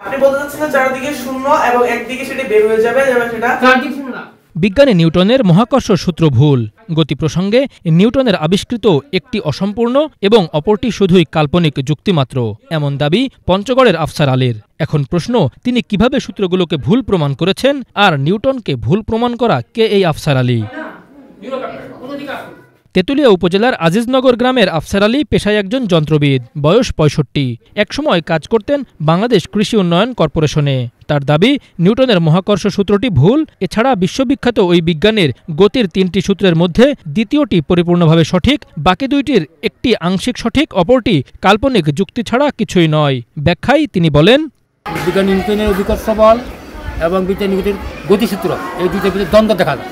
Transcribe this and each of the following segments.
আপনি বলতে চাচ্ছেন চারদিকে শূন্য এবং একদিকে সেটা বের হয়ে যাবে সেটা চারদিকে শূন্য না। বিজ্ঞানী নিউটনের মহাকর্ষ সূত্র ভুল। গতি প্রসঙ্গে নিউটনের আবিষ্কৃত একটি অসম্পূর্ণ এবং অপরটি শুধুই কাল্পনিক যুক্তিমাত্র, এমন দাবি পঞ্চগড়ের আফসার আলীর। এখন প্রশ্ন, তিনি কিভাবে সূত্রগুলোকে ভুল প্রমাণ করেছেন, আর নিউটনকে ভুল প্রমাণ করা কে এই আফসার আলী? তেঁতুলিয়া উপজেলার আজিজনগর গ্রামের আফসার আলী পেশায় একজন যন্ত্রবিদ, বয়স ৬৫। একসময় কাজ করতেন বাংলাদেশ কৃষি উন্নয়ন কর্পোরেশনে। তার দাবি, নিউটনের মহাকর্ষ সূত্রটি ভুল। এছাড়া বিশ্ববিখ্যাত ওই বিজ্ঞানীর গতির ৩টি সূত্রের মধ্যে দ্বিতীয়টি পরিপূর্ণভাবে সঠিক, বাকি দুইটির একটি আংশিক সঠিক, অপরটি কাল্পনিক যুক্তি ছাড়া কিছুই নয়। ব্যাখ্যায় তিনি বলেন, বিজ্ঞানী নিউটনের অভিকর্ষ বল এবং বিজ্ঞানী গতিসূত্র এই দুইটার ভিতরে দ্বন্দ্ব দেখা যায়।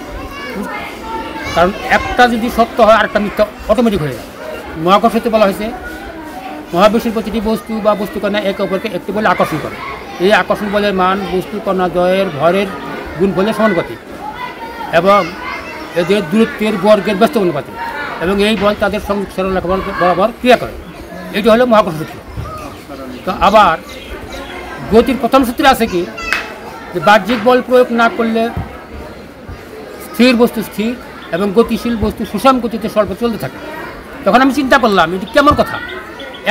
কারণ একটা যদি সত্য হয় আরেকটা মিথ্যা অটোমেটিক হয়ে যায়। মহাকর্ষতে বলা হয়েছে মহাবিশ্বের প্রতিটি বস্তু বা বস্তু কণা একে অপরকে একটি বলে আকর্ষণ করে। এই আকর্ষণ বলের মান বস্তু কণা দ্বয়ের ভরের গুণফলের সমানুপাতিক এবং এদের দূরত্বের বর্গের ব্যস্ত অনুপাতিক, এবং এই বল তাদের সরলরেখা বরাবর ক্রিয়া করে। এটি হলো মহাকর্ষ সূত্র। তো আবার গতির প্রথম সূত্রে আছে কি, যে বাহ্যিক বল প্রয়োগ না করলে স্থির বস্তু স্থির এবং গতিশীল বস্তু সুষম গতিতে স্বল্প চলতে থাকে। তখন আমি চিন্তা করলাম, এটি কেমন কথা?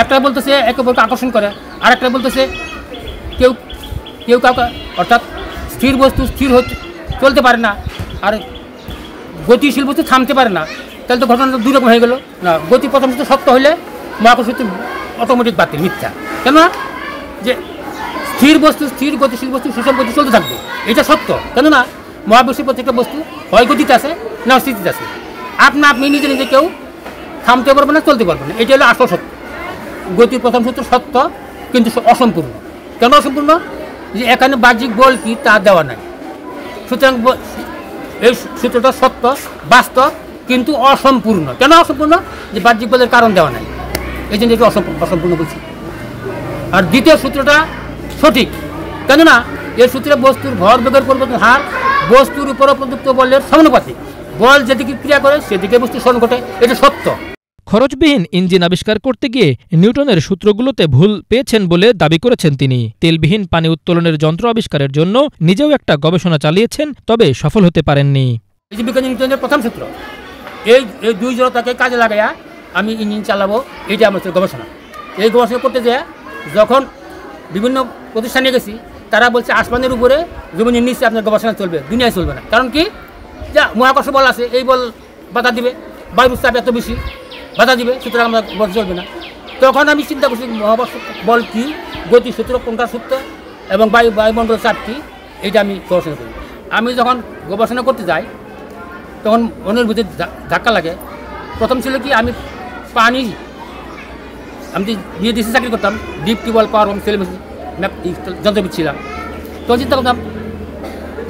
একটা বলতেছে একে অপরকে আকর্ষণ করে, আর একটা বলতেছে কেউ কেউ কাউকে, অর্থাৎ স্থির বস্তু স্থির চলতে পারে না আর গতিশীল বস্তু থামতে পারে না। তাহলে তো ঘটনাটা দুই রকম হয়ে গেল না। গতি প্রথম সূত্র সত্য হলে মহাকর্ষ সূত্র অটোমেটিক বাতিল, মিথ্যা। কেন? যে স্থির বস্তু স্থির গতিশীল বস্তু সুষম গতি চলতে থাকবে, এটা সত্য। কেননা মহাবিশ্বের প্রত্যেকটা বস্তু হয় গতিতে আছে না স্থিতিতে আছে। আপনি নিজে নিজে কেউ থামতে পারবে না, চলতে পারবে না। এটা হলো আসল সত্য। গতির প্রথম সূত্র সত্য, কিন্তু অসম্পূর্ণ। কেন অসম্পূর্ণ? যে এখানে বাহ্যিক বল কি তা দেওয়া নাই। সুতরাং এই সূত্রটা সত্য, বাস্তব, কিন্তু অসম্পূর্ণ। কেন অসম্পূর্ণ? যে বাহ্যিক বলের কারণ দেওয়া নাই, এই জন্য এটা অসম্পূর্ণ বলছি। আর দ্বিতীয় সূত্রটা সঠিক, কেননা এই সূত্রে বস্তুর ভরবেগের পরিবর্তন হার বস্তুর উপর প্রযুক্ত বলের সমানুপাতিক। বল যেদিকে ক্রিয়া করে সেদিকে বস্তুর সরণ ঘটে, এটা সত্য। খরচবিহীন ইঞ্জিন আবিষ্কার করতে গিয়ে নিউটনের সূত্রগুলোতে ভুল পেয়েছেন বলে দাবি করেছেন তিনি। তেলবিহীন পানি উত্তোলনের যন্ত্র আবিষ্কারের জন্য নিজেও একটা গবেষণা চালিয়েছেন, তবে সফল হতে পারেননি। এই যে বিজ্ঞানী নিউটনের প্রথম সূত্র, এই দুই জড়তাকে কাজে লাগাইয়া আমি ইঞ্জিন চালাবো, এইটা আমার গবেষণা। এই গবেষণা করতে যেয়ে যখন বিভিন্ন প্রতিষ্ঠানে গেছি, তারা বলছে আসমানের উপরে জমিনের নিচে আপনার গবেষণা চলবে, দুনিয়ায় চলবে না। কারণ কি? যা মহাকর্ষ বল আছে, এই বল বাধা দিবে, বায়ুর চাপ এত বেশি বাধা দিবে, সুতরাং আমরা বল চলবে না। তখন আমি চিন্তা করছি মহাকর্ষ বল কী, গতি সূত্র কোনটা সূত্র, এবং বায়ুমণ্ডলের চাপ কী, এইটা আমি গবেষণা করি। আমি যখন গবেষণা করতে যাই তখন মনের ভিতরে ধাক্কা লাগে। প্রথম ছিল কি, আমি বিয়ে ডিসি চাকরি করতাম, ডিপ টিউবওয়েল পাওয়ার এবং যন্ত্রবিদ ছিলাম। তো চিন্তা করতাম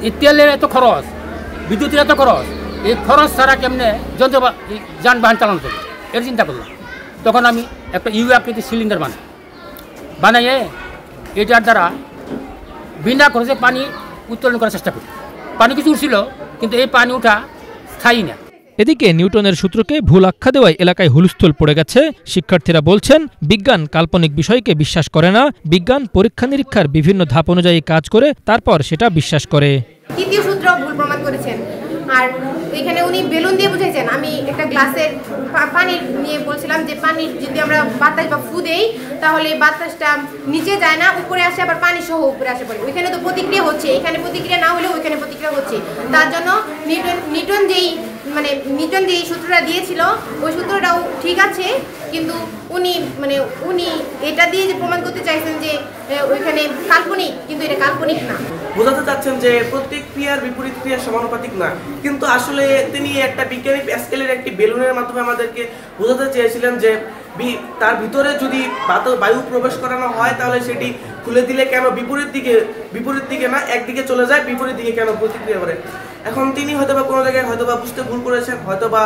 এই তেলের এত খরচ, বিদ্যুতের এত খরচ, এই খরচ ছাড়া কেমনে যানবাহন চালানো যাবে, এর চিন্তা করলাম। তখন আমি একটা ইউ আকৃতির সিলিন্ডার বানাইয়ে এটার দ্বারা বিনা খরচে পানি উত্তোলন করার চেষ্টা করি। পানি কিছু উঠছিল, কিন্তু এই পানি ওঠা স্থায়ী না। এদিকে নিউটনের সূত্রকে ভুল আখ্যা দেওয়ায় এলাকায় হুলস্থুল পড়ে গেছে। শিক্ষার্থীরা বলছেন, বিজ্ঞান কাল্পনিক বিষয়কে বিশ্বাস করে না। বিজ্ঞান পরীক্ষা নিরীক্ষার বিভিন্ন ধাপ অনুযায়ী কাজ করে, তারপর সেটা বিশ্বাস করে। তৃতীয় সূত্র ভুল প্রমাণ করেছেন। আর এখানে উনি বেলুন দিয়ে বুঝাইছেন। আমি একটা গ্লাসের পানি নিয়ে বলছিলাম যে পানি যদি আমরা বাতাস বা ফু দেই, তাহলে বাতাসটা নিচে যায় না, উপরে আসে, আবার পানি সহ উপরে আসে পড়ে। ওইখানে তো প্রতিক্রিয়া হচ্ছে, এখানে প্রতিক্রিয়া না হলেও ওইখানে প্রতিক্রিয়া হচ্ছে। তার জন্য নিউটন যেই সূত্রটা দিয়েছিল, ওই সূত্রটাও ঠিক আছে, কিন্তু উনি এটা দিয়ে যে প্রমাণ করতে চাইছেন যে ওইখানে কাল্পনিক, কিন্তু এটা কাল্পনিক না। বোঝাতে চাচ্ছেন যে প্রত্যেক ক্রিয়ার বিপরীত ক্রিয়া সমানুপাতিক না, কিন্তু আসলে তিনি একটা বিজ্ঞানী স্কেলের একটি বেলুনের মাধ্যমে আমাদেরকে বোঝাতে চেয়েছিলেন যে তার ভিতরে যদি বায়ু প্রবেশ করানো হয়, তাহলে সেটি খুলে দিলে কেন বিপরীত দিকে না একদিকে চলে যায়, বিপরীত দিকে কেন প্রতিক্রিয়া করে। এখন তিনি হয়তোবা কোনো জায়গায় হয়তোবা বুঝতে ভুল করেছেন, হয়তোবা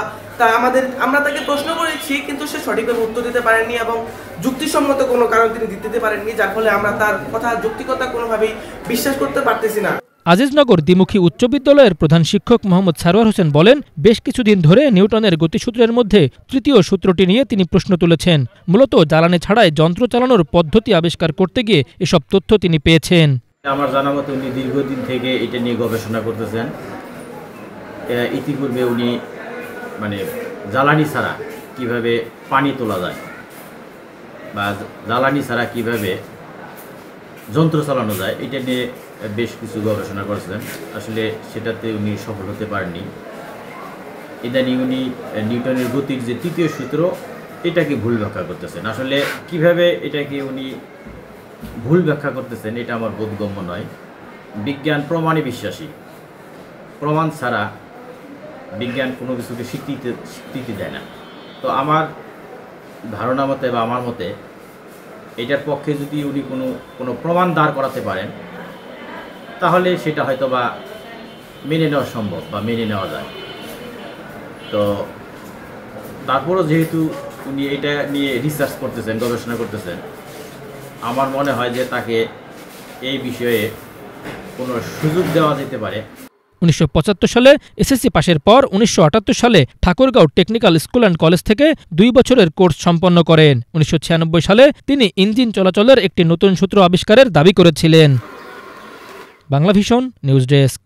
আমরা তাকে প্রশ্ন করেছি, কিন্তু সে সঠিকভাবে উত্তর দিতে পারেননি এবং যুক্তিসম্মত কোনো কারণ তিনি দিতে পারেননি, যার ফলে আমরা তার কথা যৌক্তিকতা কোনোভাবেই বিশ্বাস করতে পারতেছি না। আজিজনগর দ্বিমুখী উচ্চ বিদ্যালয়ের প্রধান শিক্ষক মোহাম্মদ সারোয়ার হোসেন বলেন, বেশ কিছুদিন ধরে নিউটনের গতিসূত্রের মধ্যে তৃতীয় সূত্রটি নিয়ে তিনি প্রশ্ন তুলেছেন। মূলত জ্বালানি ছাড়াই যন্ত্র চালানোর পদ্ধতি আবিষ্কার করতে গিয়ে এসব তথ্য তিনি পেয়েছেন। আমার জানা মতো উনি দীর্ঘদিন থেকে এটা নিয়ে গবেষণা করতেছেন। ইতিপূর্বে উনি জ্বালানি ছাড়া কিভাবে পানি তোলা যায় বা জ্বালানি ছাড়া কিভাবে যন্ত্র চালানো যায় এটা নিয়ে বেশ কিছু গবেষণা করেছিলেন। আসলে সেটাতে উনি সফল হতে পারেননি। ইদানিং উনি নিউটনের গতির যে তৃতীয় সূত্র এটাকে ভুল ব্যাখ্যা করতেছেন। আসলে কিভাবে এটাকে উনি ভুল ব্যাখ্যা করতেছেন এটা আমার বোধগম্য নয়। বিজ্ঞান প্রমাণে বিশ্বাসী, প্রমাণ ছাড়া বিজ্ঞান কোনো কিছুকে স্বীকৃতি দেয় না। তো আমার ধারণা মতে বা আমার মতে এটার পক্ষে যদি উনি কোনো প্রমাণ দাঁড় করাতে পারেন তাহলে সেটা হয়তো বা মেনে নেওয়া সম্ভব বা মেনে নেওয়া যায়। তো তারপরও যেহেতু উনি এটা নিয়ে রিসার্চ করতেছেন, গবেষণা করতেছেন, আমার মনে হয় যে তাকে এই বিষয়ে কোনো সুযোগ দেওয়া যেতে পারে। 1975 সালে এসএসসি পাশের পর 1978 সালে Thakurgaon technical school and college থেকে 2 বছরের কোর্স সম্পন্ন করেন। 1996 সালে তিনি ইঞ্জিন চলাচলের একটি নতুন সূত্র আবিষ্কারের দাবি করেছিলেন। Banglavision news desk.